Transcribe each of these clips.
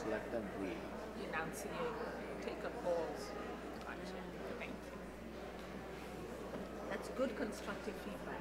just let them breathe. Enunciate, take a pause. Gotcha. Thank you. That's good constructive feedback.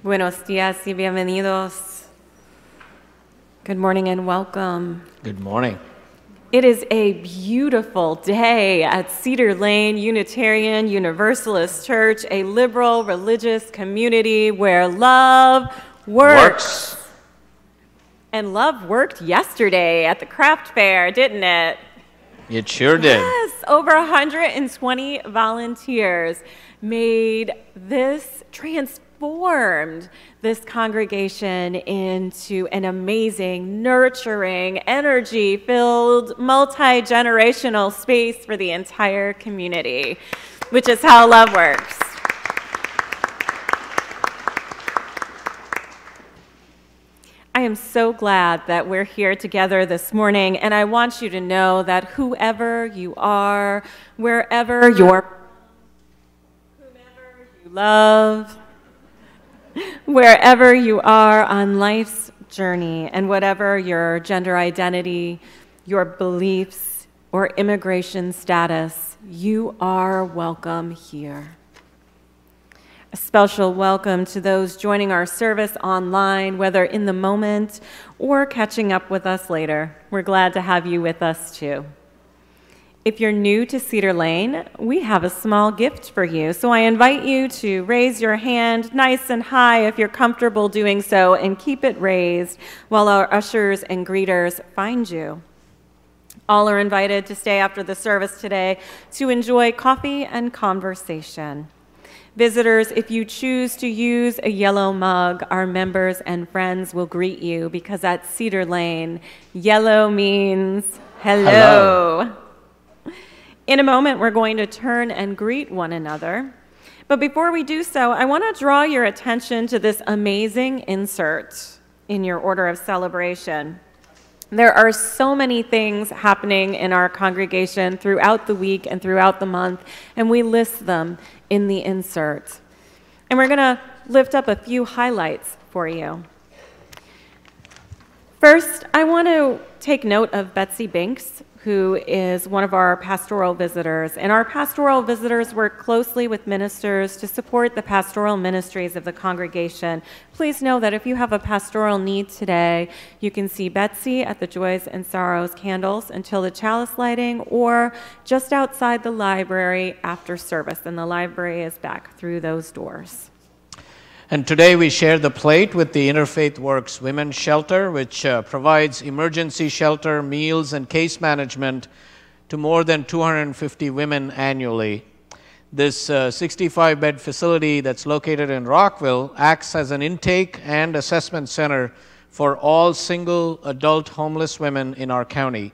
Buenos días y bienvenidos. Good morning and welcome. Good morning. It is a beautiful day at Cedar Lane Unitarian Universalist Church, a liberal religious community where love works. And love worked yesterday at the craft fair, didn't it? It sure did. Yes, over 120 volunteers made this transformed this congregation into an amazing, nurturing, energy-filled, multi-generational space for the entire community, which is how love works. I am so glad that we're here together this morning, and I want you to know that whoever you are, wherever you're, whomever you love, wherever you are on life's journey, and whatever your gender identity, your beliefs, or immigration status, you are welcome here. A special welcome to those joining our service online, whether in the moment or catching up with us later. We're glad to have you with us too. If you're new to Cedar Lane, we have a small gift for you. So I invite you to raise your hand nice and high if you're comfortable doing so, and keep it raised while our ushers and greeters find you. All are invited to stay after the service today to enjoy coffee and conversation. Visitors, if you choose to use a yellow mug, our members and friends will greet you, because at Cedar Lane, yellow means hello. In a moment, we're going to turn and greet one another. But before we do so, I want to draw your attention to this amazing insert in your order of celebration. There are so many things happening in our congregation throughout the week and throughout the month, and we list them in the insert. And we're going to lift up a few highlights for you. First, I want to take note of Betsy Binks, who is one of our pastoral visitors. And our pastoral visitors work closely with ministers to support the pastoral ministries of the congregation. Please know that if you have a pastoral need today, you can see Betsy at the Joys and Sorrows candles until the chalice lighting, or just outside the library after service. And the library is back through those doors. And today we share the plate with the Interfaith Works Women's Shelter, which provides emergency shelter, meals, and case management to more than 250 women annually. This 65-bed facility that's located in Rockville acts as an intake and assessment center for all single adult homeless women in our county.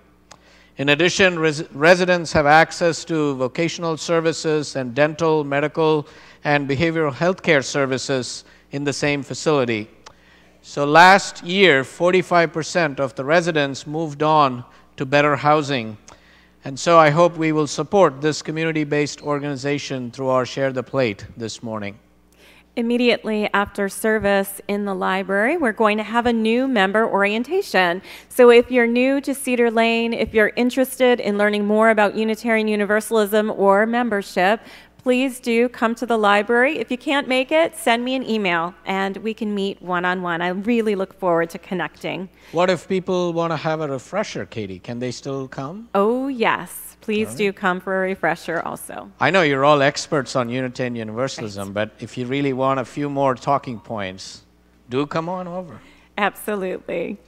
In addition, residents have access to vocational services and dental, medical, and behavioral health care services in the same facility. So last year, 45% of the residents moved on to better housing. And so I hope we will support this community-based organization through our Share the Plate this morning. Immediately after service in the library, we're going to have a new member orientation. So if you're new to Cedar Lane, if you're interested in learning more about Unitarian Universalism or membership, please do come to the library. If you can't make it, send me an email and we can meet one-on-one. I really look forward to connecting. What if people want to have a refresher, Katie? Can they still come? Oh, yes. Please do come for a refresher also. I know you're all experts on Unitarian Universalism, but if you really want a few more talking points, do come on over. Absolutely.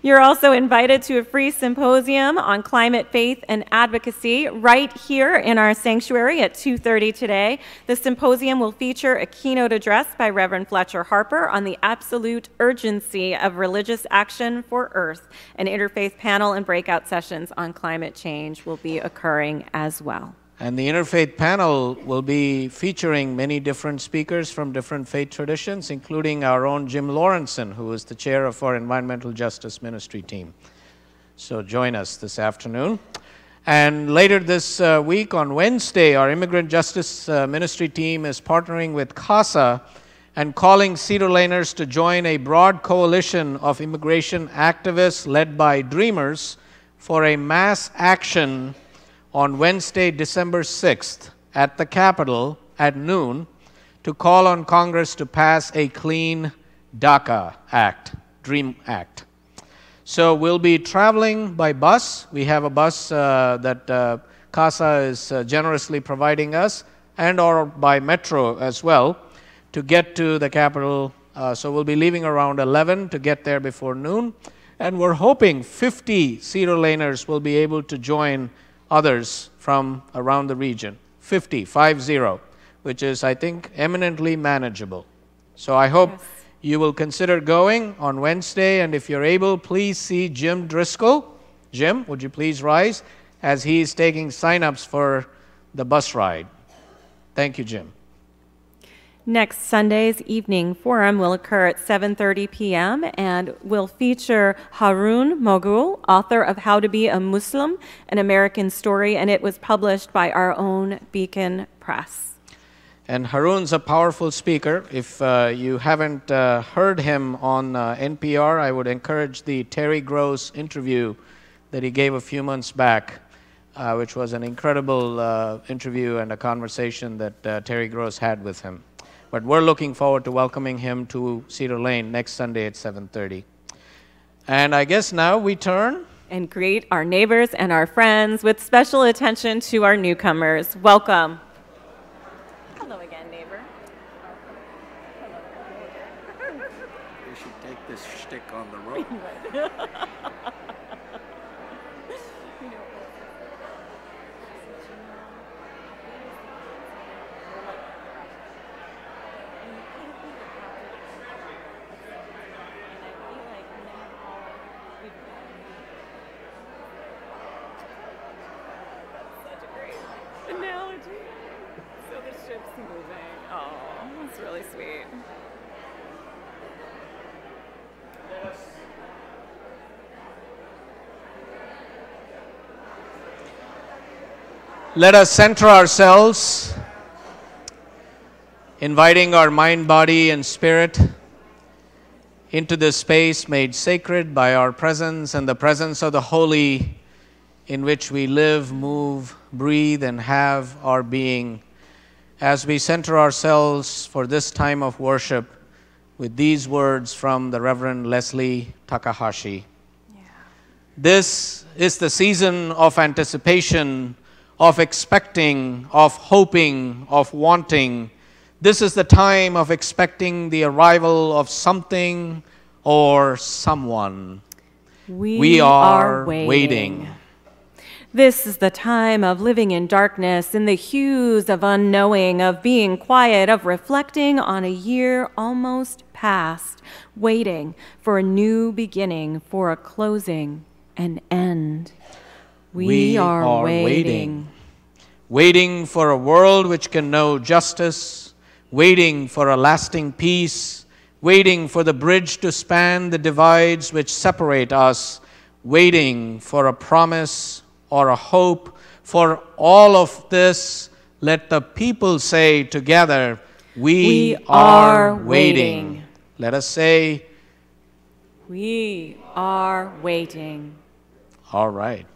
You're also invited to a free symposium on climate faith and advocacy right here in our sanctuary at 2:30 today. The symposium will feature a keynote address by Reverend Fletcher Harper on the absolute urgency of religious action for Earth. An interfaith panel and breakout sessions on climate change will be occurring as well. And the Interfaith panel will be featuring many different speakers from different faith traditions, including our own Jim Lawrenson, who is the chair of our Environmental Justice Ministry team. So join us this afternoon. And later this week, on Wednesday, our Immigrant Justice Ministry team is partnering with CASA and calling Cedar Laners to join a broad coalition of immigration activists led by Dreamers for a mass action on Wednesday, December 6th at the Capitol at noon to call on Congress to pass a clean DACA Act, Dream Act. So we'll be traveling by bus. We have a bus that CASA is generously providing us, and or by metro as well, to get to the Capitol. So we'll be leaving around 11 to get there before noon. And we're hoping 50 Cedar Laners will be able to join others from around the region, 50, which is, I think, eminently manageable. So I hope you will consider going on Wednesday, and if you're able, please see Jim Driscoll. Jim, would you please rise as he's taking sign-ups for the bus ride. Thank you, Jim. Next Sunday's evening forum will occur at 7:30 p.m. and will feature Harun Mogul, author of How to Be a Muslim, an American Story, and it was published by our own Beacon Press. And Harun's a powerful speaker. If you haven't heard him on NPR, I would encourage the Terry Gross interview that he gave a few months back, which was an incredible interview and a conversation that Terry Gross had with him. But we're looking forward to welcoming him to Cedar Lane next Sunday at 7:30. And I guess now we turn and greet our neighbors and our friends with special attention to our newcomers. Welcome. Hello again, neighbor. We should take this shtick on the road. Analogy. So the ship's moving. Oh, that's really sweet. Let us center ourselves, inviting our mind, body, and spirit into this space made sacred by our presence and the presence of the holy, in which we live, move, breathe, and have our being, as we center ourselves for this time of worship with these words from the Reverend Leslie Takahashi. This is the season of anticipation, of expecting, of hoping, of wanting. This is the time of expecting the arrival of something or someone. We are waiting. This is the time of living in darkness, in the hues of unknowing, of being quiet, of reflecting on a year almost past, waiting for a new beginning, for a closing, an end. We are waiting. Waiting for a world which can know justice, waiting for a lasting peace, waiting for the bridge to span the divides which separate us, waiting for a promise or a hope. For all of this, let the people say together, we are waiting. Let us say, we are waiting. All right.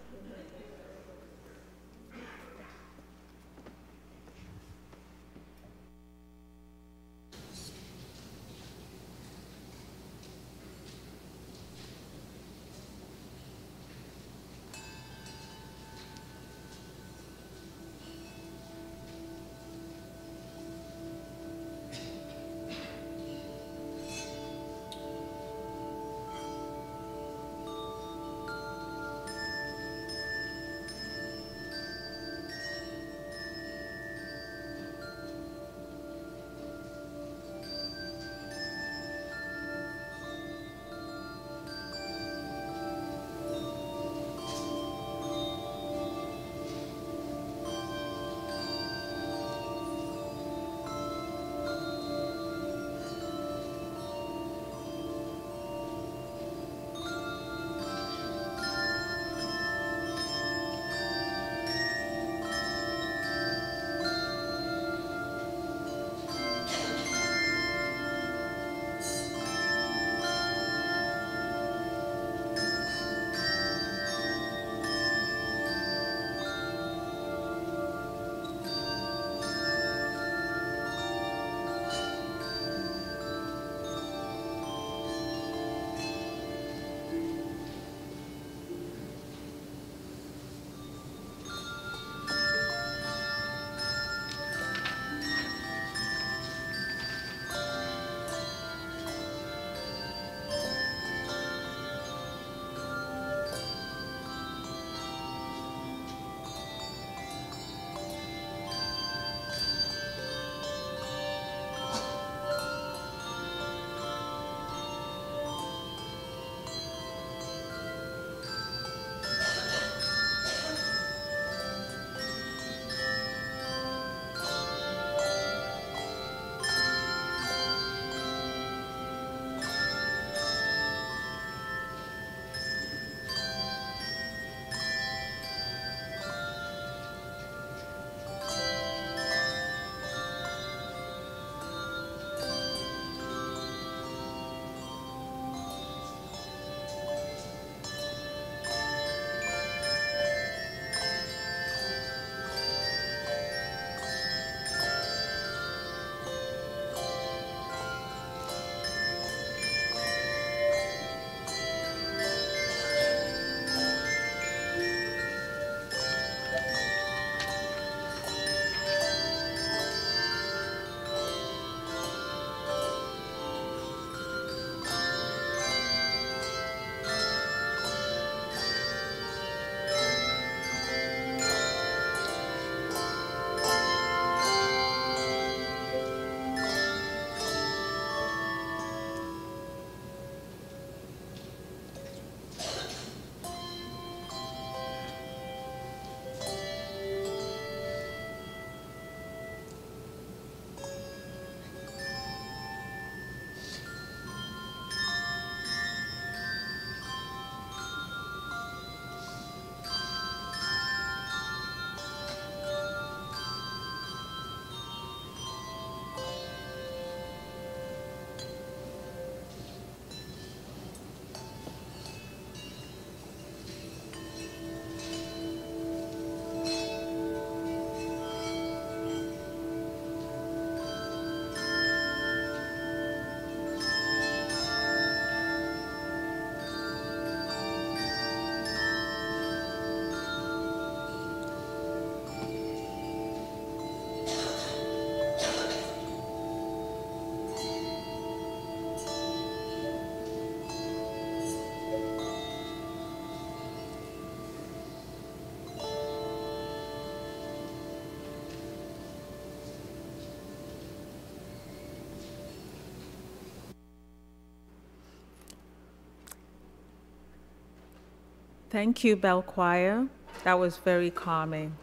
Thank you, Bell Choir. That was very calming.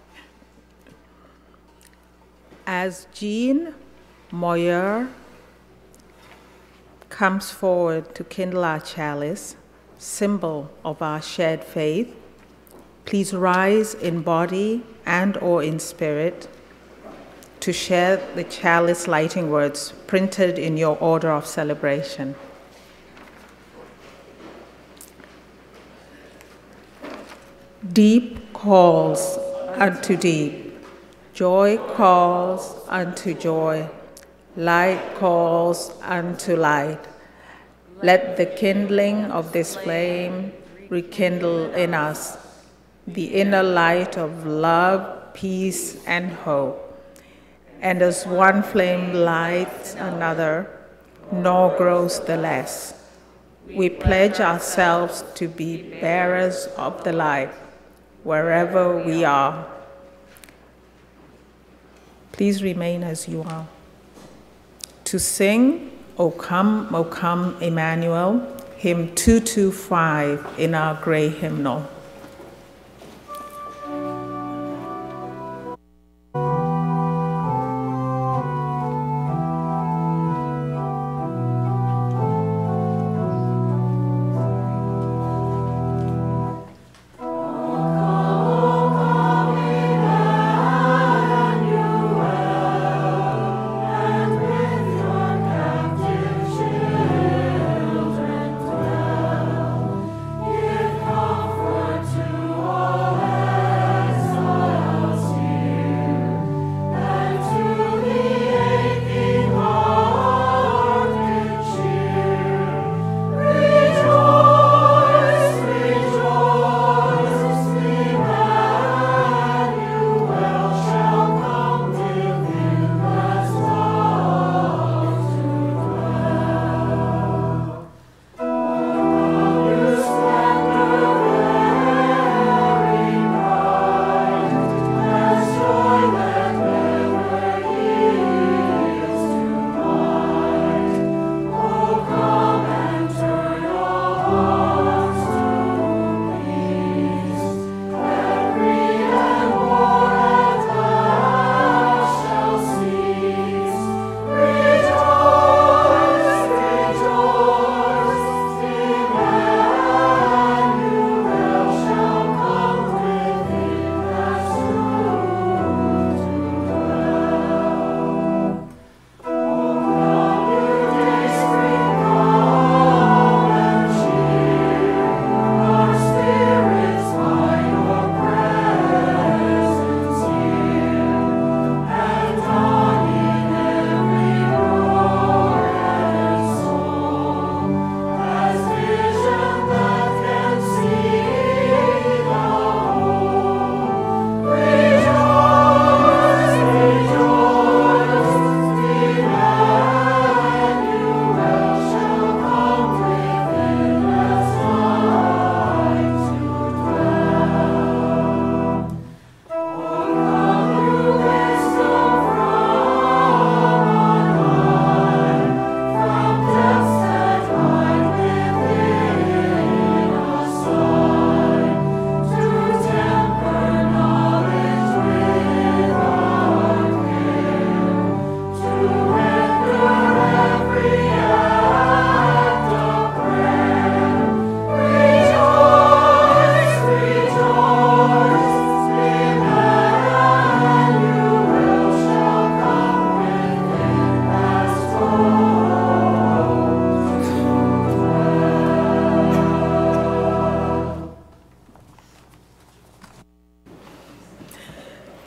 As Jean Moyer comes forward to kindle our chalice, symbol of our shared faith, please rise in body and or in spirit to share the chalice lighting words printed in your order of celebration. Deep calls unto deep, joy calls unto joy, light calls unto light. Let the kindling of this flame rekindle in us the inner light of love, peace, and hope. And as one flame lights another, nor grows the less, we pledge ourselves to be bearers of the light wherever we are. Please remain as you are. To sing, O come, Emmanuel, hymn 225 in our gray hymnal.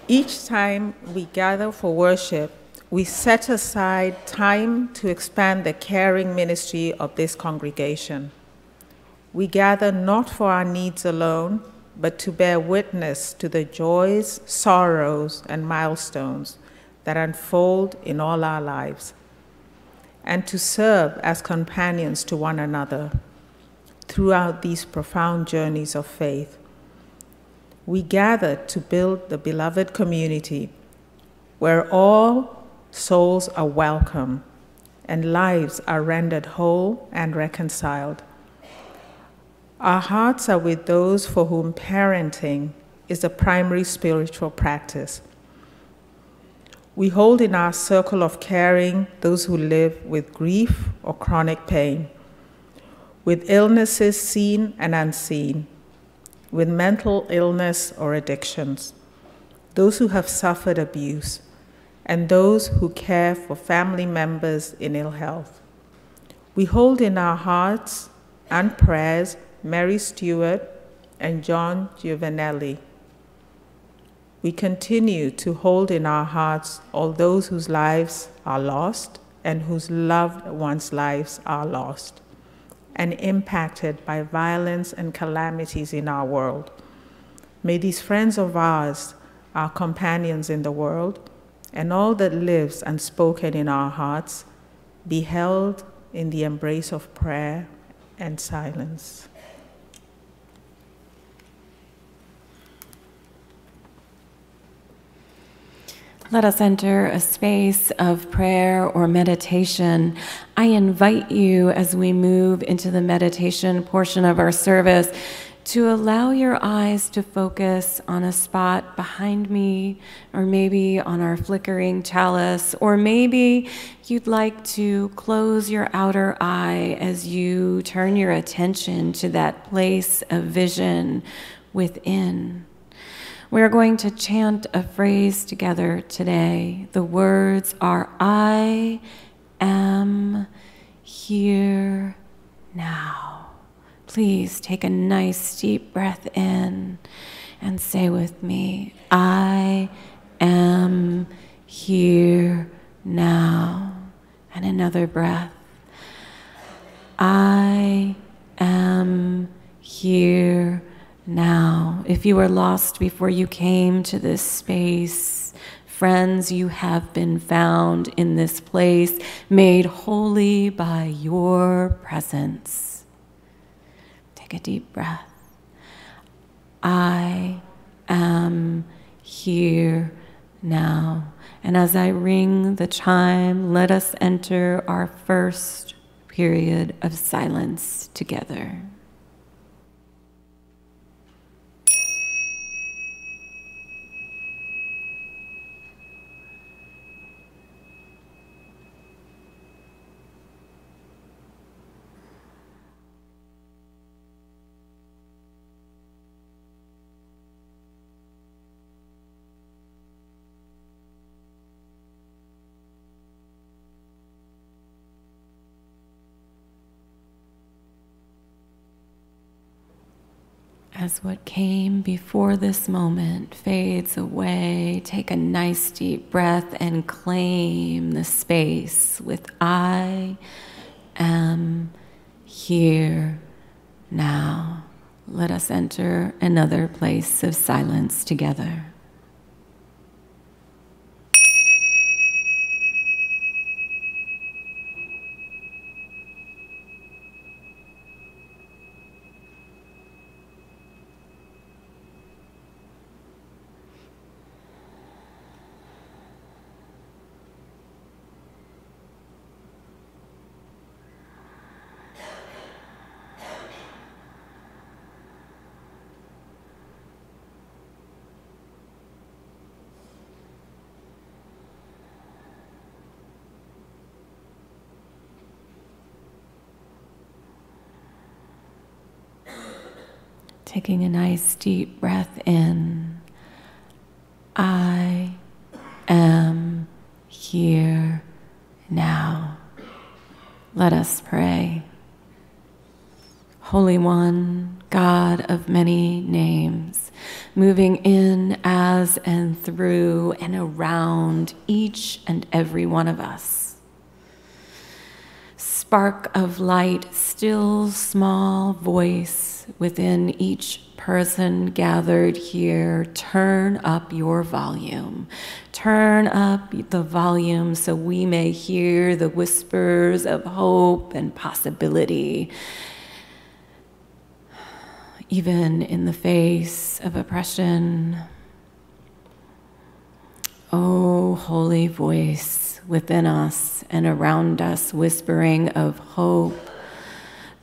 Each time we gather for worship, we set aside time to expand the caring ministry of this congregation. We gather not for our needs alone, but to bear witness to the joys, sorrows, and milestones that unfold in all our lives, and to serve as companions to one another throughout these profound journeys of faith. We gather to build the beloved community where all souls are welcome and lives are rendered whole and reconciled. Our hearts are with those for whom parenting is the primary spiritual practice. We hold in our circle of caring those who live with grief or chronic pain, with illnesses seen and unseen, with mental illness or addictions, those who have suffered abuse, and those who care for family members in ill health. We hold in our hearts and prayers Mary Stewart and John Giovanelli. We continue to hold in our hearts all those whose lives are lost and whose loved ones' lives are lost and impacted by violence and calamities in our world. May these friends of ours, our companions in the world, and all that lives unspoken in our hearts, be held in the embrace of prayer and silence. Let us enter a space of prayer or meditation. I invite you, as we move into the meditation portion of our service, to allow your eyes to focus on a spot behind me, or maybe on our flickering chalice, or maybe you'd like to close your outer eye as you turn your attention to that place of vision within. We're going to chant a phrase together today. The words are, I am here now. Please take a nice deep breath in and say with me, I am here now. And another breath. I am here now. If you were lost before you came to this space, friends, you have been found in this place, made holy by your presence. Take a deep breath. I am here now. And as I ring the chime, let us enter our first period of silence together. As what came before this moment fades away, take a nice deep breath and claim the space with I am here now. Let us enter another place of silence together. Taking a nice deep breath in. I am here now. Let us pray. Holy One, God of many names, moving in as and through and around each and every one of us. Spark of light, still small voice within each person gathered here, turn up your volume. Turn up the volume so we may hear the whispers of hope and possibility, even in the face of oppression. Oh, holy voice within us and around us, whispering of hope,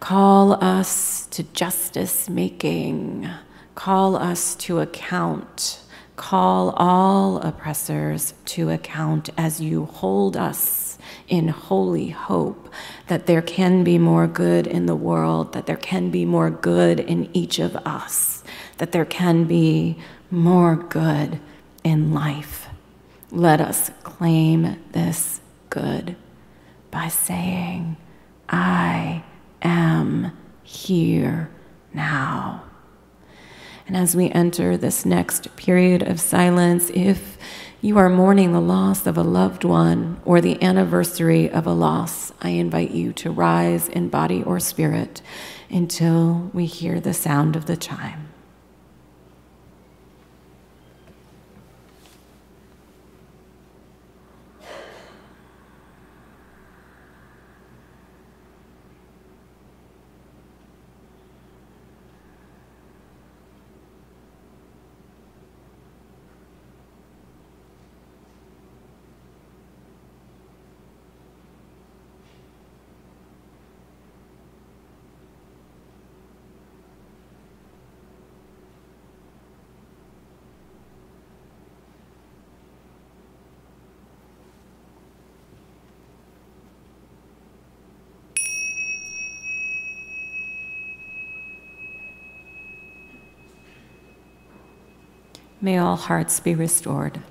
call us to justice making. Call us to account. Call all oppressors to account as you hold us in holy hope that there can be more good in the world, that there can be more good in each of us, that there can be more good in life. Let us claim this good by saying, I am here now. And as we enter this next period of silence, if you are mourning the loss of a loved one or the anniversary of a loss, I invite you to rise in body or spirit until we hear the sound of the chime. May all hearts be restored.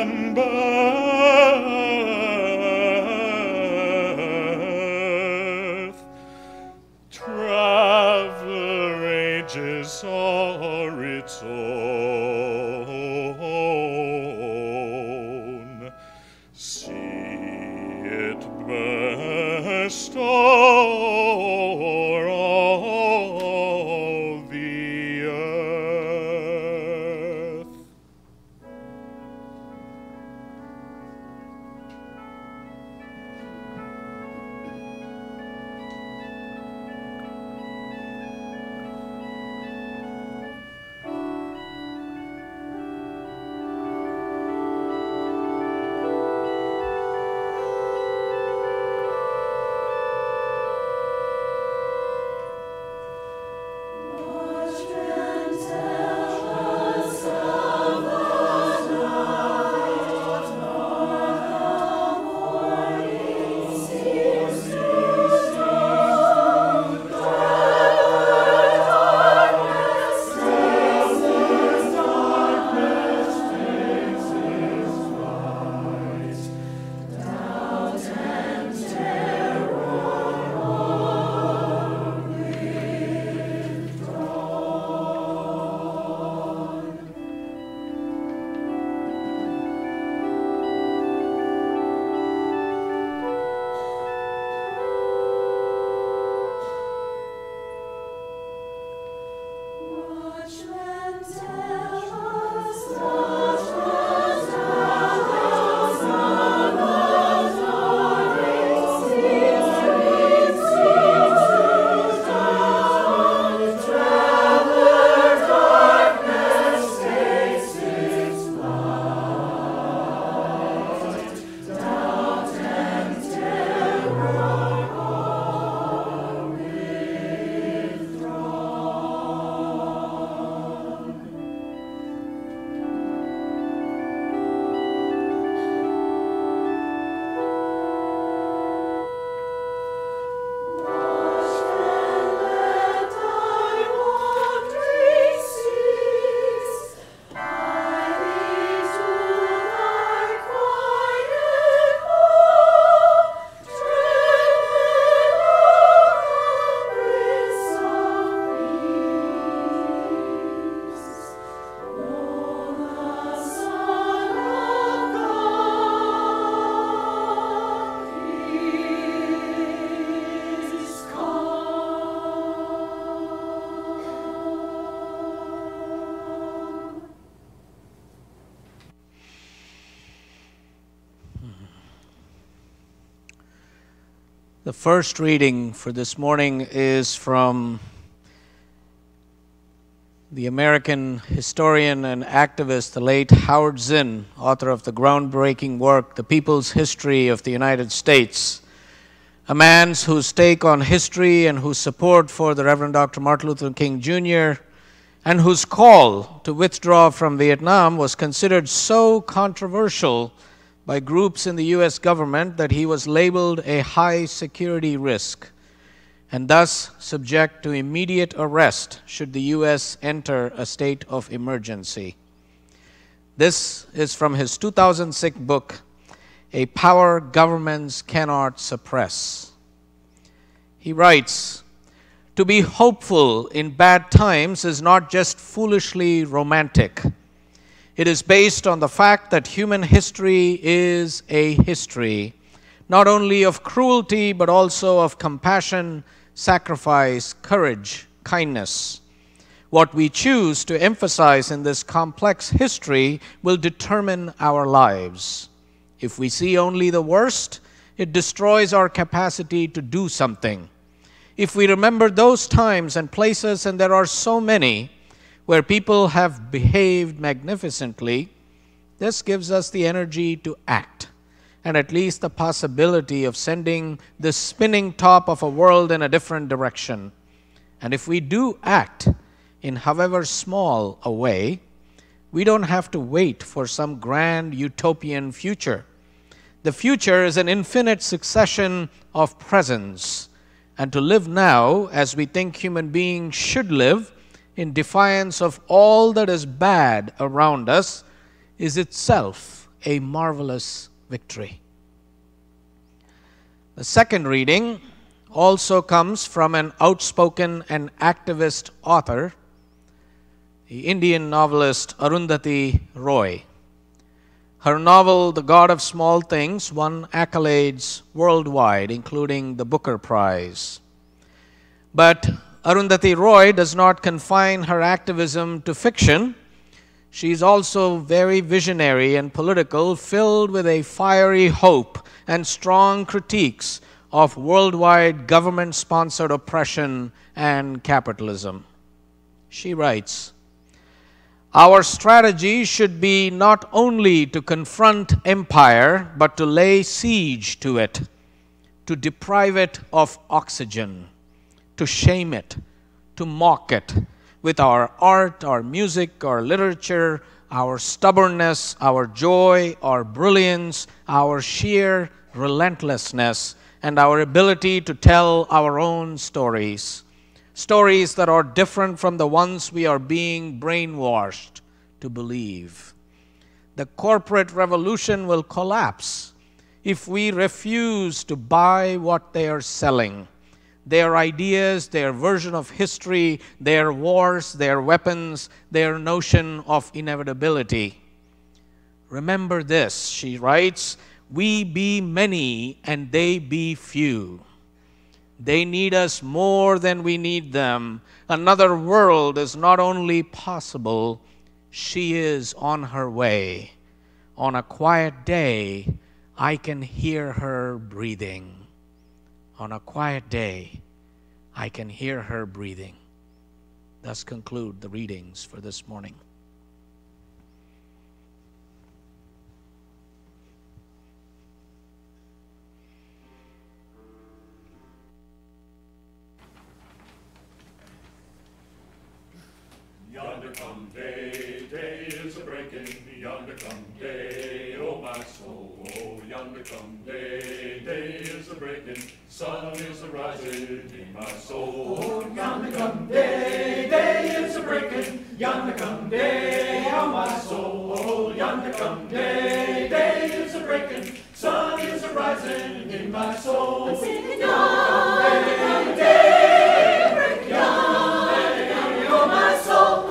and birth. Traveler ages are its own. See it burst o'er all the earth. The first reading for this morning is from the American historian and activist, the late Howard Zinn, author of the groundbreaking work, The People's History of the United States, a man whose take on history and whose support for the Reverend Dr. Martin Luther King Jr. and whose call to withdraw from Vietnam was considered so controversial by groups in the U.S. government that he was labeled a high security risk and thus subject to immediate arrest should the U.S. enter a state of emergency. This is from his 2006 book, A Power Governments Cannot Suppress. He writes, "To be hopeful in bad times is not just foolishly romantic. It is based on the fact that human history is a history, not only of cruelty, but also of compassion, sacrifice, courage, kindness. What we choose to emphasize in this complex history will determine our lives. If we see only the worst, it destroys our capacity to do something. If we remember those times and places, and there are so many, where people have behaved magnificently, this gives us the energy to act, and at least the possibility of sending the spinning top of a world in a different direction. And if we do act in however small a way, we don't have to wait for some grand utopian future. The future is an infinite succession of presents, and to live now as we think human beings should live, in defiance of all that is bad around us, is itself a marvelous victory. The second reading also comes from an outspoken and activist author, the Indian novelist Arundhati Roy. Her novel, The God of Small Things, won accolades worldwide, including the Booker Prize. But Arundhati Roy does not confine her activism to fiction. She's also very visionary and political, filled with a fiery hope and strong critiques of worldwide government-sponsored oppression and capitalism. She writes, "Our strategy should be not only to confront empire, but to lay siege to it, to deprive it of oxygen, to shame it, to mock it, with our art, our music, our literature, our stubbornness, our joy, our brilliance, our sheer relentlessness, and our ability to tell our own stories. Stories that are different from the ones we are being brainwashed to believe. The corporate revolution will collapse if we refuse to buy what they are selling. Their ideas, their version of history, their wars, their weapons, their notion of inevitability. Remember this," she writes, "we be many and they be few. They need us more than we need them. Another world is not only possible, she is on her way. On a quiet day, I can hear her breathing. On a quiet day, I can hear her breathing." Thus conclude the readings for this morning. Yonder come day, day is a breaking. Yonder come day, oh my soul. Oh, yonder come day, day is a breaking. Sun is a rising in my soul. Oh, yonder come day, day is a breaking. Yonder come day, oh my soul. Oh, yonder come day, day is a breaking. Sun is a rising in my soul. I'm singing yonder come day, breaking. Oh my soul.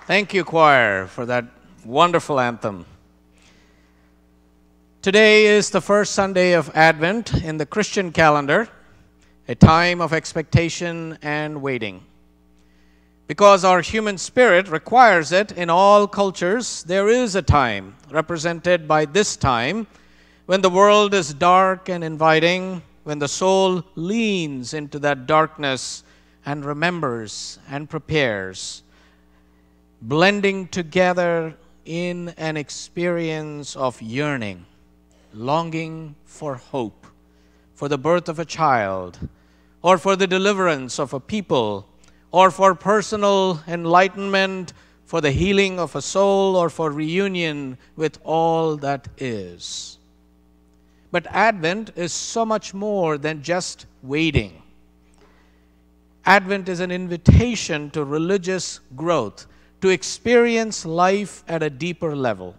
Thank you, choir, for that wonderful anthem. Today is the first Sunday of Advent in the Christian calendar, a time of expectation and waiting. Because our human spirit requires it in all cultures, there is a time, represented by this time, when the world is dark and inviting, when the soul leans into that darkness and remembers and prepares, blending together in an experience of yearning, longing for hope, for the birth of a child, or for the deliverance of a people, or for personal enlightenment, for the healing of a soul, or for reunion with all that is. But Advent is so much more than just waiting. Advent is an invitation to religious growth, to experience life at a deeper level.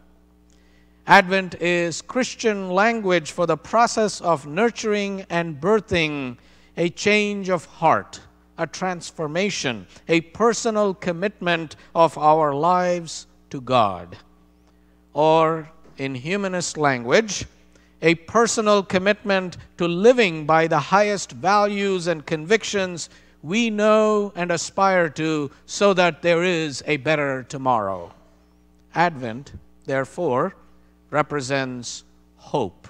Advent is Christian language for the process of nurturing and birthing a change of heart, a transformation, a personal commitment of our lives to God. Or, in humanist language, a personal commitment to living by the highest values and convictions we know and aspire to so that there is a better tomorrow. Advent, therefore, represents hope,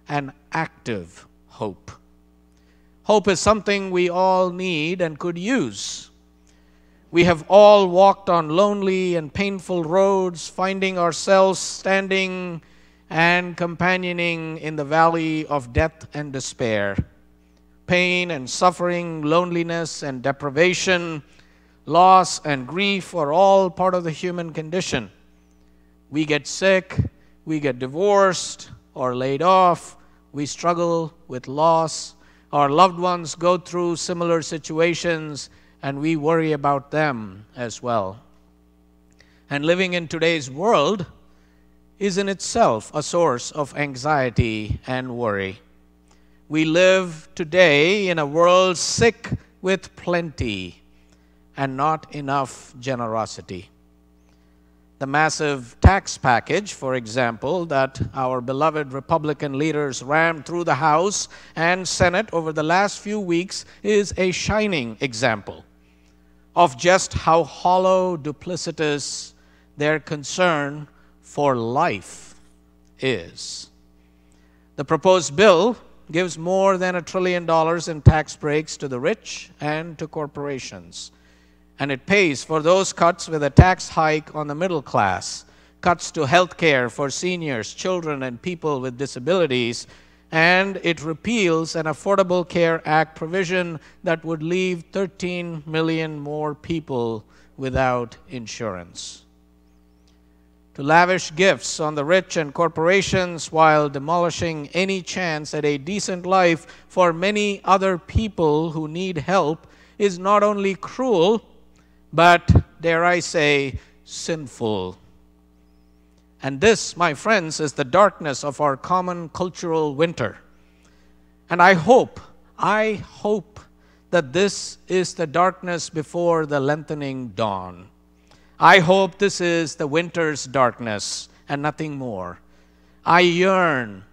an active hope. Hope is something we all need and could use. We have all walked on lonely and painful roads, finding ourselves standing and companioning in the valley of death and despair. Pain and suffering, loneliness and deprivation, loss and grief are all part of the human condition. We get sick, we get divorced or laid off, we struggle with loss, our loved ones go through similar situations, and we worry about them as well. And living in today's world is in itself a source of anxiety and worry. We live today in a world sick with plenty and not enough generosity. The massive tax package, for example, that our beloved Republican leaders rammed through the House and Senate over the last few weeks is a shining example of just how hollow, duplicitous their concern for life is. The proposed bill gives more than $1 trillion in tax breaks to the rich and to corporations. And it pays for those cuts with a tax hike on the middle class, cuts to health care for seniors, children, and people with disabilities, and it repeals an Affordable Care Act provision that would leave 13 million more people without insurance. To lavish gifts on the rich and corporations while demolishing any chance at a decent life for many other people who need help is not only cruel, but, dare I say, sinful. And this, my friends, is the darkness of our common cultural winter. And I hope that this is the darkness before the lengthening dawn. I hope this is the winter's darkness and nothing more. I yearn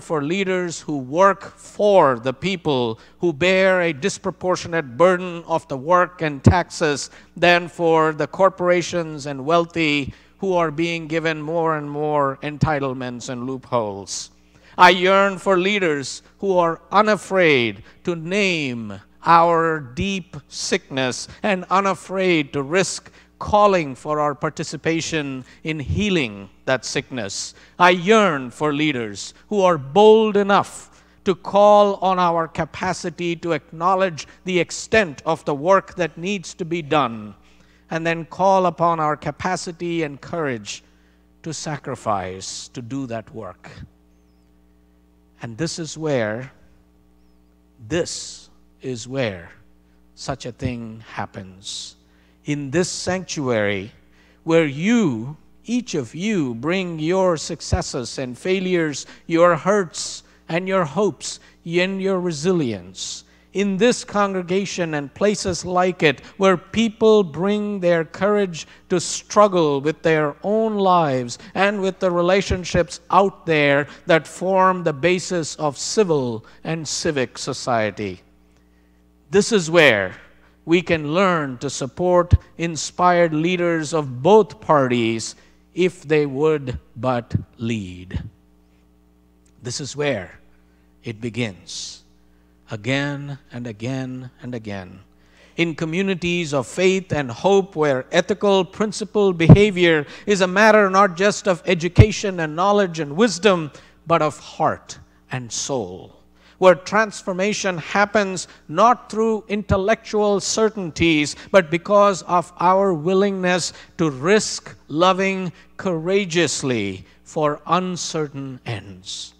for leaders who work for the people, who bear a disproportionate burden of the work and taxes than for the corporations and wealthy who are being given more and more entitlements and loopholes. I yearn for leaders who are unafraid to name our deep sickness and unafraid to risk calling for our participation in healing that sickness. I yearn for leaders who are bold enough to call on our capacity to acknowledge the extent of the work that needs to be done, and then call upon our capacity and courage to sacrifice to do that work. And this is where such a thing happens. In this sanctuary, where you, each of you, bring your successes and failures, your hurts and your hopes, and your resilience. In this congregation and places like it, where people bring their courage to struggle with their own lives and with the relationships out there that form the basis of civil and civic society. This is where we can learn to support inspired leaders of both parties if they would but lead. This is where it begins, again and again and again. In communities of faith and hope where ethical, principled behavior is a matter not just of education and knowledge and wisdom, but of heart and soul. Where transformation happens not through intellectual certainties, but because of our willingness to risk loving courageously for uncertain ends.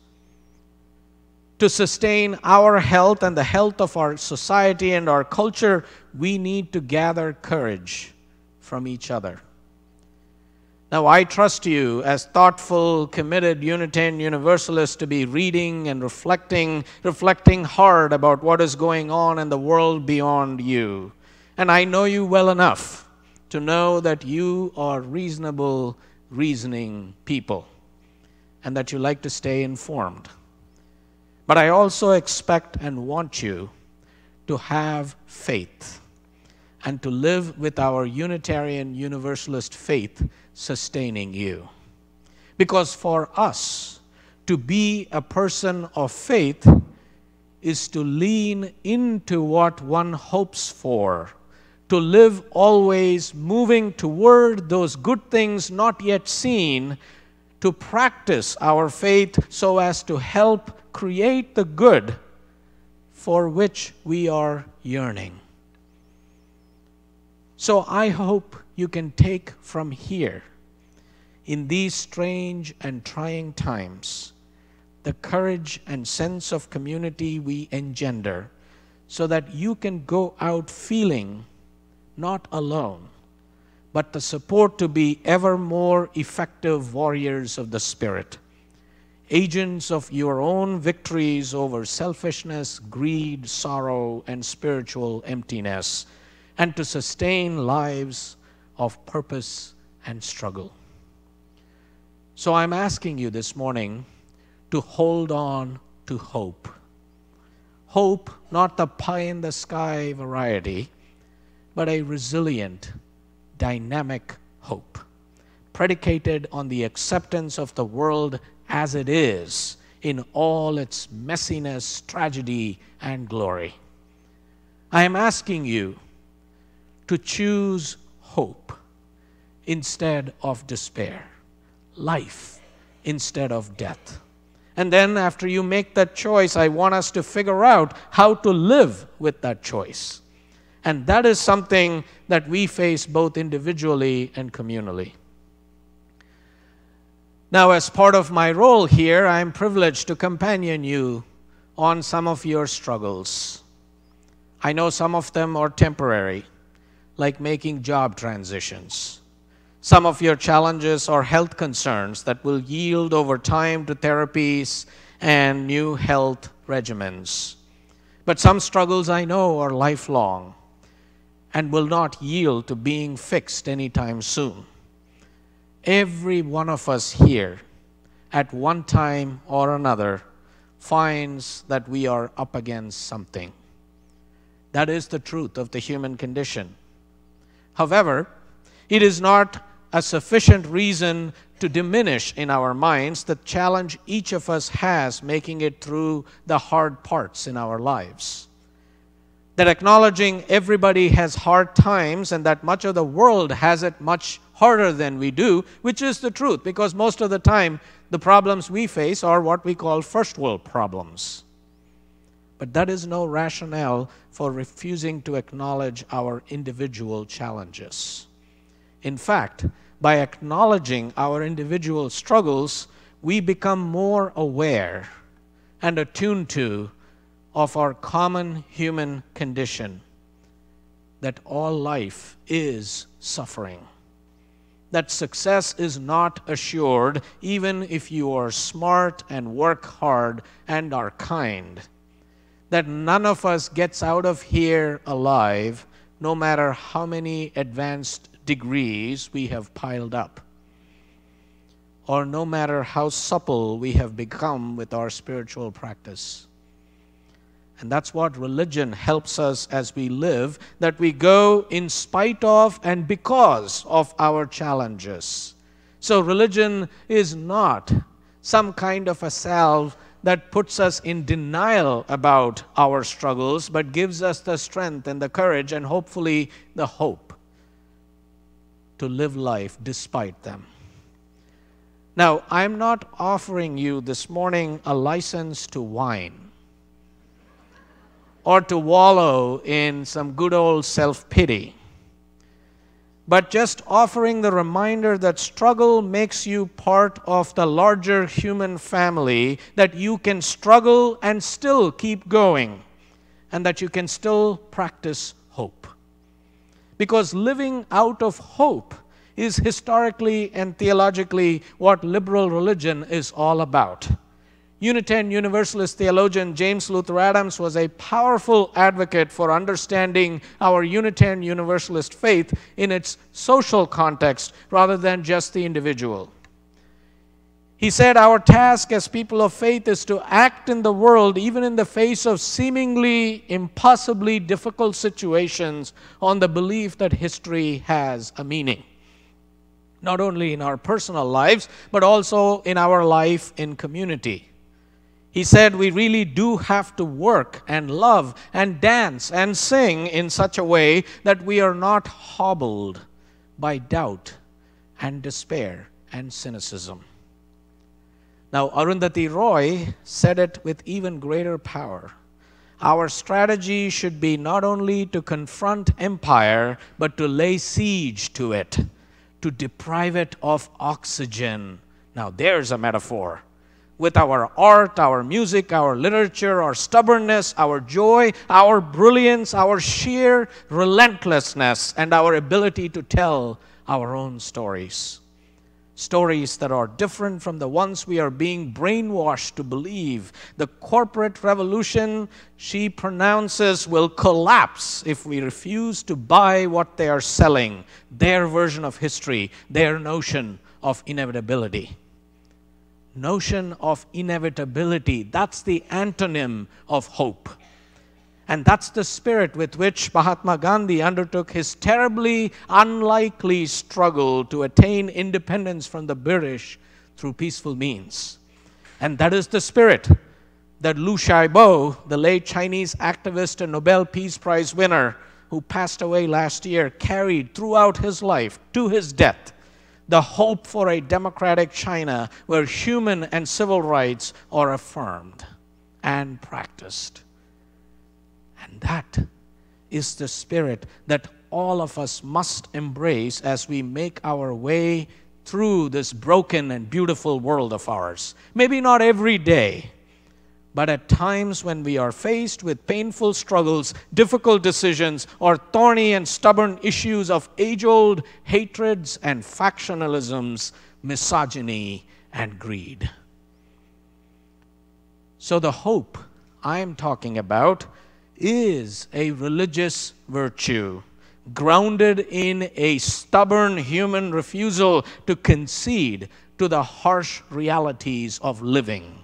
To sustain our health and the health of our society and our culture, we need to gather courage from each other. Now, I trust you as thoughtful, committed Unitarian Universalists to be reading and reflecting hard about what is going on in the world beyond you. And I know you well enough to know that you are reasonable, reasoning people, and that you like to stay informed. But I also expect and want you to have faith and to live with our Unitarian Universalist faith sustaining you. Because for us to be a person of faith is to lean into what one hopes for, to live always moving toward those good things not yet seen, to practice our faith so as to help create the good for which we are yearning. So I hope you can take from here, in these strange and trying times, the courage and sense of community we engender, so that you can go out feeling not alone, but the support to be ever more effective warriors of the Spirit, agents of your own victories over selfishness, greed, sorrow, and spiritual emptiness, and to sustain lives of purpose and struggle. So I'm asking you this morning to hold on to hope. Hope, not the pie-in-the-sky variety, but a resilient, dynamic hope, predicated on the acceptance of the world as it is in all its messiness, tragedy, and glory. I am asking you to choose hope instead of despair, life instead of death. And then after you make that choice, I want us to figure out how to live with that choice. And that is something that we face both individually and communally. Now, as part of my role here, I am privileged to companion you on some of your struggles. I know some of them are temporary, like making job transitions. Some of your challenges are health concerns that will yield over time to therapies and new health regimens. But some struggles I know are lifelong and will not yield to being fixed anytime soon. Every one of us here, at one time or another, finds that we are up against something. That is the truth of the human condition. However, it is not a sufficient reason to diminish in our minds the challenge each of us has making it through the hard parts in our lives. That acknowledging everybody has hard times and that much of the world has it much harder than we do, which is the truth, because most of the time the problems we face are what we call first world problems. But that is no rationale for refusing to acknowledge our individual challenges. In fact, by acknowledging our individual struggles, we become more aware and attuned to of our common human condition, that all life is suffering, that success is not assured even if you are smart and work hard and are kind, that none of us gets out of here alive no matter how many advanced degrees we have piled up, or no matter how supple we have become with our spiritual practice. And that's what religion helps us as we live, that we go in spite of and because of our challenges. So religion is not some kind of a salve that puts us in denial about our struggles, but gives us the strength and the courage and hopefully the hope to live life despite them. Now, I'm not offering you this morning a license to whine or to wallow in some good old self-pity, but just offering the reminder that struggle makes you part of the larger human family, that you can struggle and still keep going, and that you can still practice hope. Because living out of hope is historically and theologically what liberal religion is all about. Unitarian Universalist theologian James Luther Adams was a powerful advocate for understanding our Unitarian Universalist faith in its social context rather than just the individual. He said, our task as people of faith is to act in the world, even in the face of seemingly impossibly difficult situations, on the belief that history has a meaning. Not only in our personal lives, but also in our life in community. He said we really do have to work and love and dance and sing in such a way that we are not hobbled by doubt and despair and cynicism. Now, Arundhati Roy said it with even greater power. Our strategy should be not only to confront empire, but to lay siege to it, to deprive it of oxygen. Now, there's a metaphor. With our art, our music, our literature, our stubbornness, our joy, our brilliance, our sheer relentlessness, and our ability to tell our own stories. Stories that are different from the ones we are being brainwashed to believe. The corporate revolution, she pronounces, will collapse if we refuse to buy what they are selling, their version of history, their notion of inevitability. Notion of inevitability, that's the antonym of hope. And that's the spirit with which Mahatma Gandhi undertook his terribly unlikely struggle to attain independence from the British through peaceful means. And that is the spirit that Liu Xiaobo, the late Chinese activist and Nobel Peace Prize winner who passed away last year, carried throughout his life to his death. The hope for a democratic China where human and civil rights are affirmed and practiced. And that is the spirit that all of us must embrace as we make our way through this broken and beautiful world of ours. Maybe not every day, but at times when we are faced with painful struggles, difficult decisions, or thorny and stubborn issues of age-old hatreds and factionalisms, misogyny and greed. So the hope I am talking about is a religious virtue grounded in a stubborn human refusal to concede to the harsh realities of living.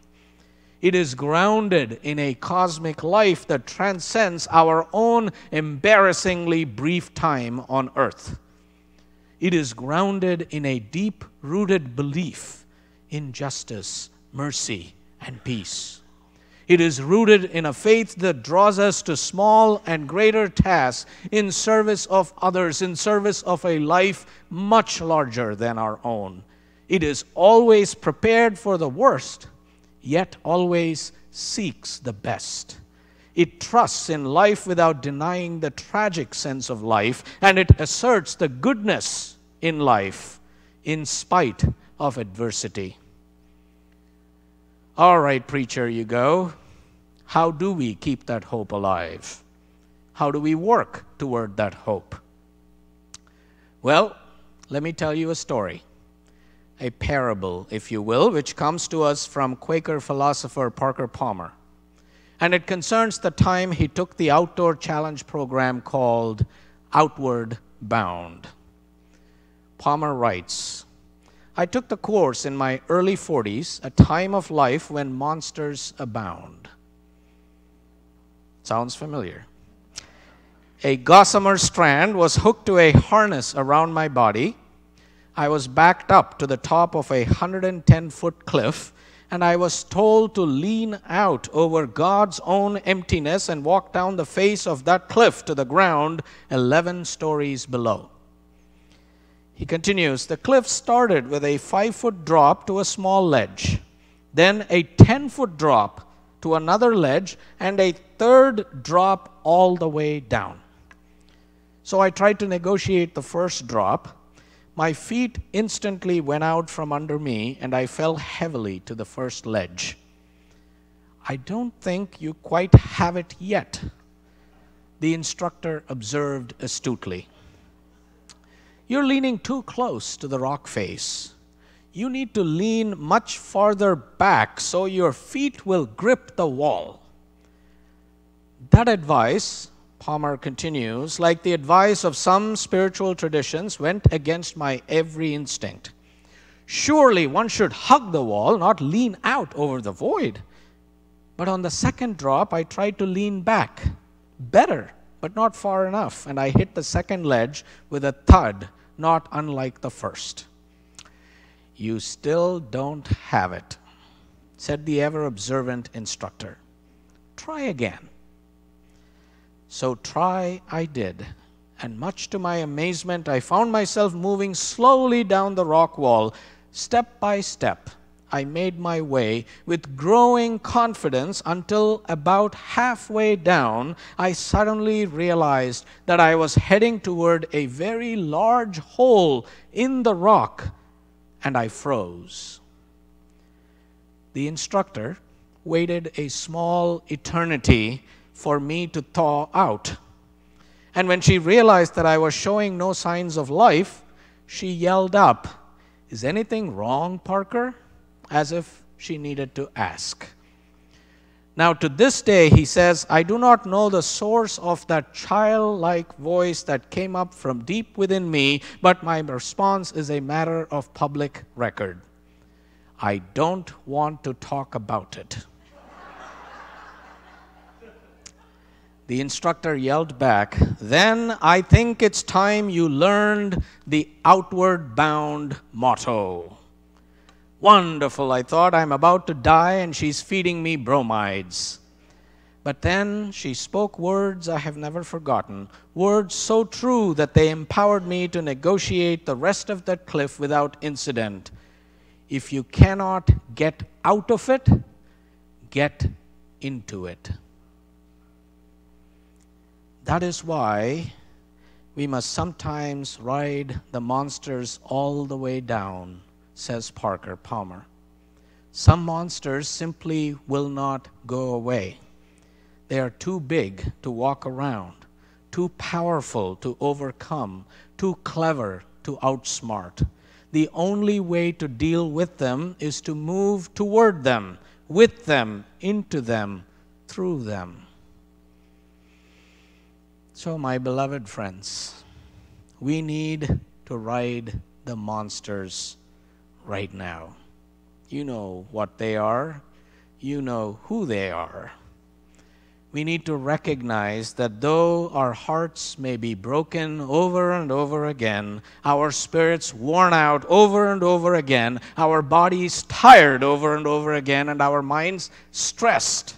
It is grounded in a cosmic life that transcends our own embarrassingly brief time on earth. It is grounded in a deep-rooted belief in justice, mercy, and peace. It is rooted in a faith that draws us to small and greater tasks in service of others, in service of a life much larger than our own. It is always prepared for the worst, yet always seeks the best. It trusts in life without denying the tragic sense of life, and it asserts the goodness in life in spite of adversity. All right, preacher, you go. How do we keep that hope alive? How do we work toward that hope? Well, let me tell you a story, a parable, if you will, which comes to us from Quaker philosopher Parker Palmer. And it concerns the time he took the outdoor challenge program called Outward Bound. Palmer writes, I took the course in my early 40s, a time of life when monsters abound. Sounds familiar. A gossamer strand was hooked to a harness around my body. I was backed up to the top of a 110-foot cliff, and I was told to lean out over God's own emptiness and walk down the face of that cliff to the ground 11 stories below. He continues, the cliff started with a 5-foot drop to a small ledge, then a 10-foot drop to another ledge, and a third drop all the way down. So I tried to negotiate the first drop. My feet instantly went out from under me, and I fell heavily to the first ledge. I don't think you quite have it yet, the instructor observed astutely. You're leaning too close to the rock face. You need to lean much farther back so your feet will grip the wall. That advice, Palmer continues, like the advice of some spiritual traditions, went against my every instinct. Surely one should hug the wall, not lean out over the void. But on the second drop, I tried to lean back. Better, but not far enough, and I hit the second ledge with a thud, not unlike the first. You still don't have it, said the ever-observant instructor. Try again. So try I did, and much to my amazement, I found myself moving slowly down the rock wall. Step by step, I made my way with growing confidence until about halfway down, I suddenly realized that I was heading toward a very large hole in the rock, and I froze. The instructor waited a small eternity for me to thaw out. And when she realized that I was showing no signs of life, she yelled up, "Is anything wrong, Parker?" as if she needed to ask. Now, to this day, he says, I do not know the source of that childlike voice that came up from deep within me, but my response is a matter of public record. I don't want to talk about it. The instructor yelled back, "Then I think it's time you learned the outward bound motto." Wonderful, I thought. I'm about to die and she's feeding me bromides. But then she spoke words I have never forgotten, words so true that they empowered me to negotiate the rest of that cliff without incident. If you cannot get out of it, get into it. That is why we must sometimes ride the monsters all the way down, says Parker Palmer. Some monsters simply will not go away. They are too big to walk around, too powerful to overcome, too clever to outsmart. The only way to deal with them is to move toward them, with them, into them, through them. So, my beloved friends, we need to ride the monsters right now. You know what they are. You know who they are. We need to recognize that though our hearts may be broken over and over again, our spirits worn out over and over again, our bodies tired over and over again, and our minds stressed,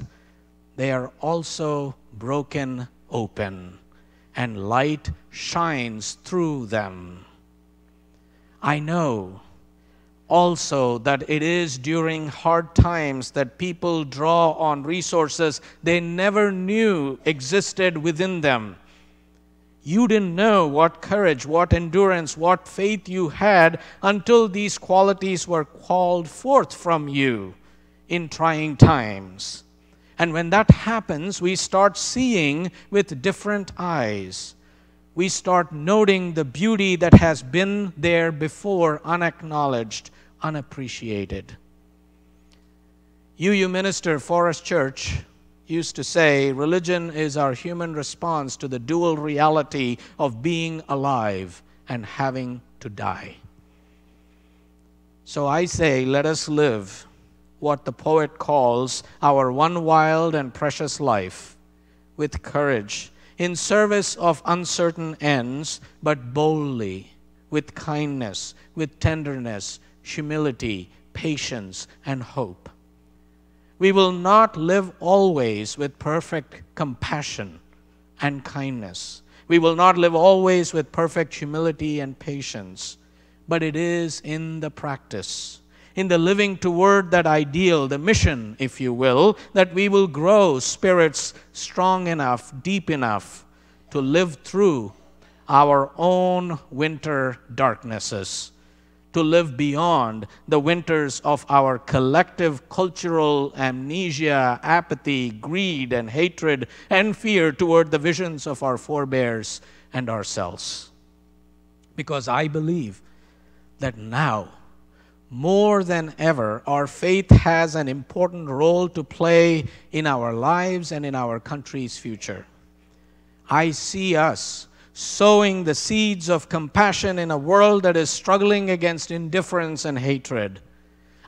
they are also broken open, and light shines through them. I know also that it is during hard times that people draw on resources they never knew existed within them. You didn't know what courage, what endurance, what faith you had until these qualities were called forth from you in trying times. And when that happens, we start seeing with different eyes. We start noting the beauty that has been there before, unacknowledged, unappreciated. You minister, Forest Church, used to say, religion is our human response to the dual reality of being alive and having to die. So I say, let us live what the poet calls our one wild and precious life, with courage, in service of uncertain ends, but boldly, with kindness, with tenderness, humility, patience, and hope. We will not live always with perfect compassion and kindness. We will not live always with perfect humility and patience, but it is in the practice, in the living toward that ideal, the mission, if you will, that we will grow spirits strong enough, deep enough to live through our own winter darknesses, to live beyond the winters of our collective cultural amnesia, apathy, greed, and hatred, and fear toward the visions of our forebears and ourselves. because I believe that now, more than ever, our faith has an important role to play in our lives and in our country's future. I see us sowing the seeds of compassion in a world that is struggling against indifference and hatred.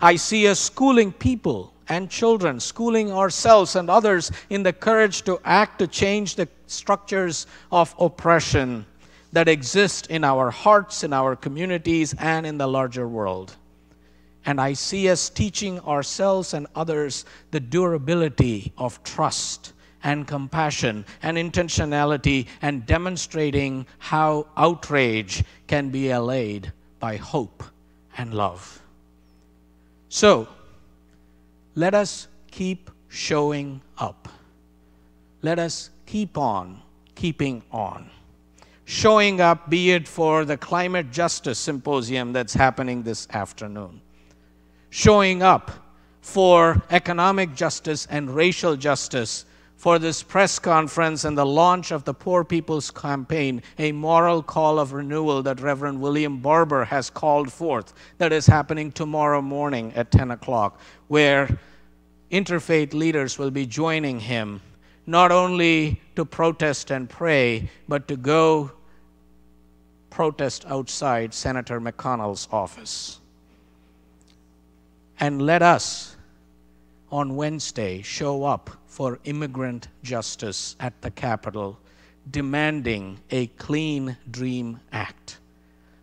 I see us schooling people and children, schooling ourselves and others in the courage to act to change the structures of oppression that exist in our hearts, in our communities, and in the larger world. And I see us teaching ourselves and others the durability of trust and compassion and intentionality, and demonstrating how outrage can be allayed by hope and love. So, let us keep showing up. Let us keep on keeping on. Showing up, be it for the Climate Justice Symposium that's happening this afternoon. Showing up for economic justice and racial justice, for this press conference and the launch of the Poor People's Campaign, a moral call of renewal that Reverend William Barber has called forth, that is happening tomorrow morning at 10 o'clock, where interfaith leaders will be joining him, not only to protest and pray, but to go protest outside Senator McConnell's office. And let us, on Wednesday, show up for immigrant justice at the Capitol, demanding a Clean Dream Act.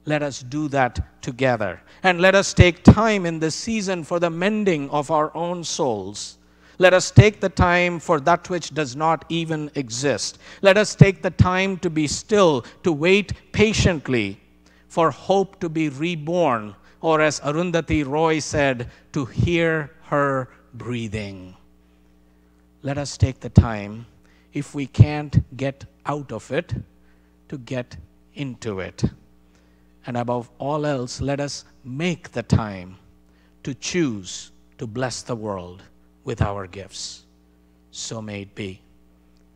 Let us do that together. And let us take time in this season for the mending of our own souls. Let us take the time for that which does not even exist. Let us take the time to be still, to wait patiently for hope to be reborn, or as Arundhati Roy said, to hear her breathing. Let us take the time, if we can't get out of it, to get into it. And above all else, let us make the time to choose to bless the world with our gifts. So may it be.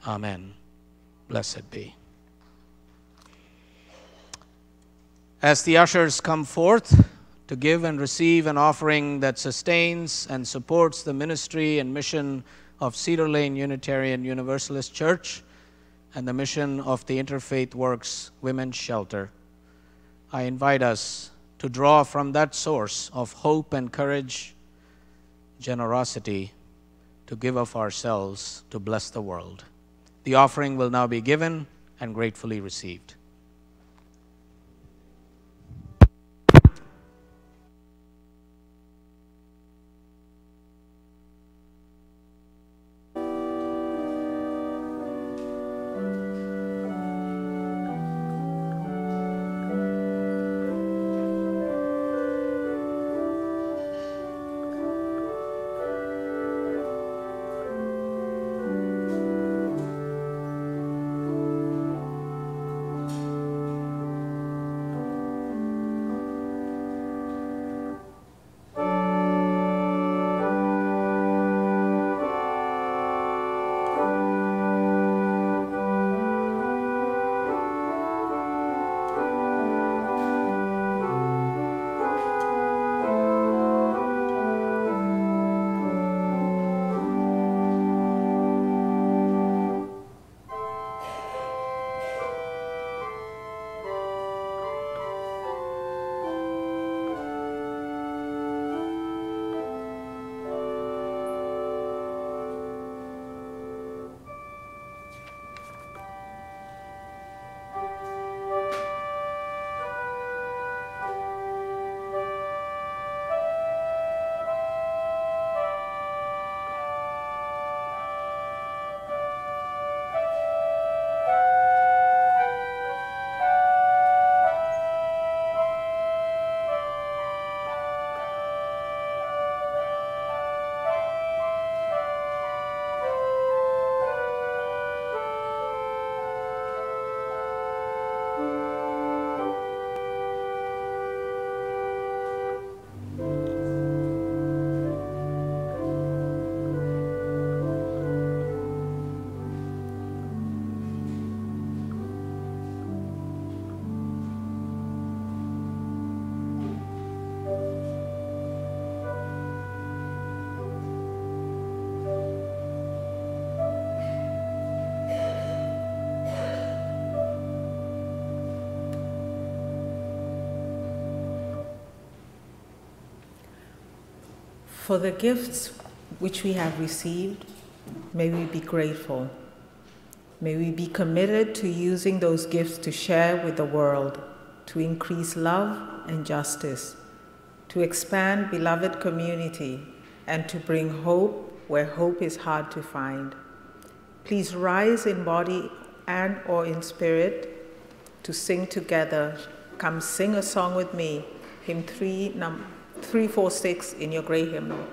Amen. Blessed be. As the ushers come forth to give and receive an offering that sustains and supports the ministry and mission of Cedar Lane Unitarian Universalist Church and the mission of the Interfaith Works Women's Shelter, I invite us to draw from that source of hope and courage, generosity, to give of ourselves to bless the world. The offering will now be given and gratefully received. For the gifts which we have received, may we be grateful. May we be committed to using those gifts to share with the world, to increase love and justice, to expand beloved community, and to bring hope where hope is hard to find. Please rise in body and or in spirit to sing together. Come sing a song with me, hymn 346 in your gray hymnal.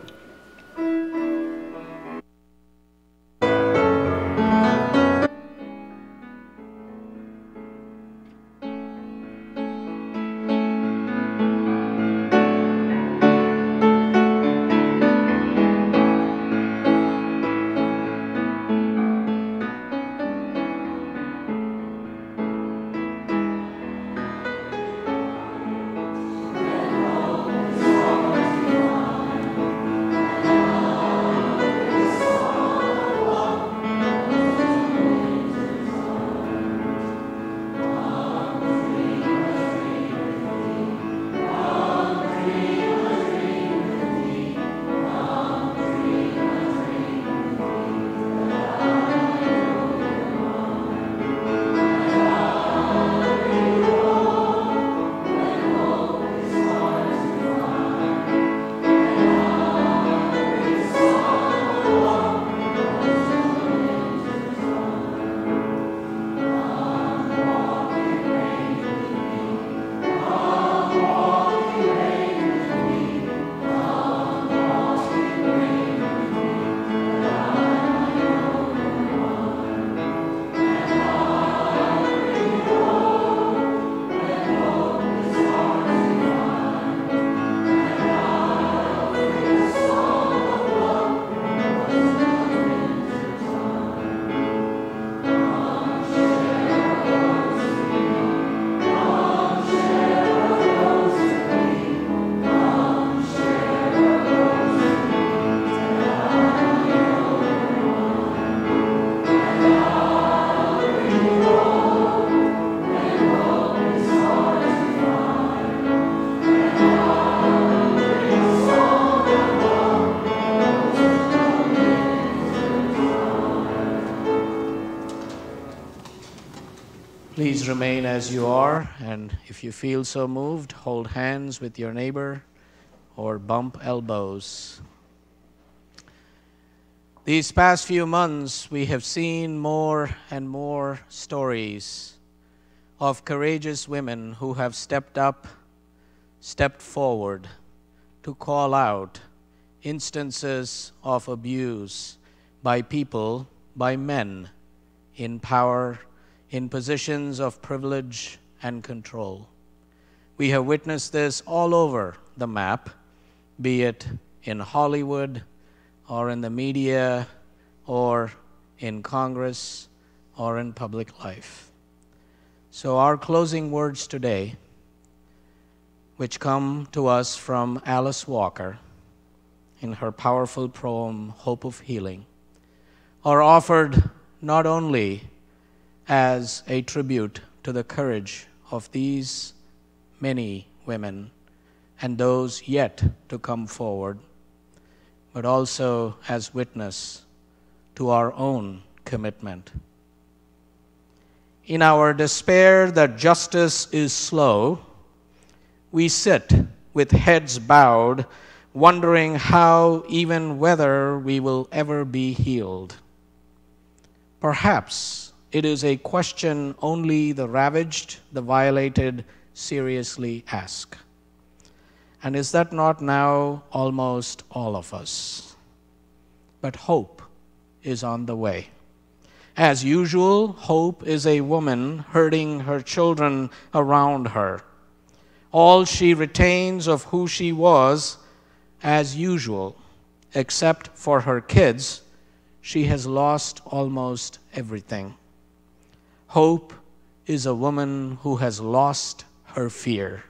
Please remain as you are, and if you feel so moved, hold hands with your neighbor or bump elbows. These past few months, we have seen more and more stories of courageous women who have stepped up, stepped forward to call out instances of abuse by people, by men in power, in positions of privilege and control. We have witnessed this all over the map, be it in Hollywood or in the media or in Congress or in public life. So our closing words today, which come to us from Alice Walker in her powerful poem, Hope of Healing, are offered not only as a tribute to the courage of these many women and those yet to come forward, but also as witness to our own commitment. In our despair that justice is slow, we sit with heads bowed, wondering how, even whether we will ever be healed. Perhaps it is a question only the ravaged, the violated, seriously ask. And is that not now almost all of us? But hope is on the way. As usual, hope is a woman herding her children around her. All she retains of who she was, as usual, except for her kids, she has lost almost everything. Hope is a woman who has lost her fear.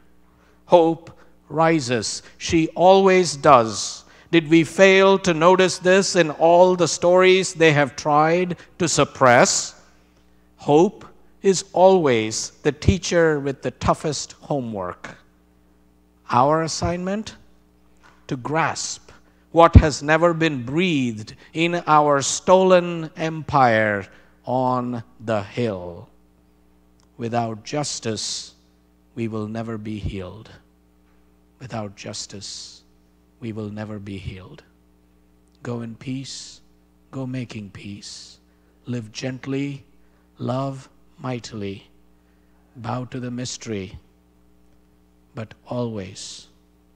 Hope rises. She always does. Did we fail to notice this in all the stories they have tried to suppress? Hope is always the teacher with the toughest homework. Our assignment? To grasp what has never been breathed in our stolen empire on the hill. Without justice, we will never be healed. Without justice, we will never be healed. Go in peace, go making peace. Live gently, love mightily, bow to the mystery, but always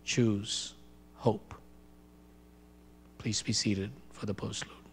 choose hope. Please be seated for the postlude.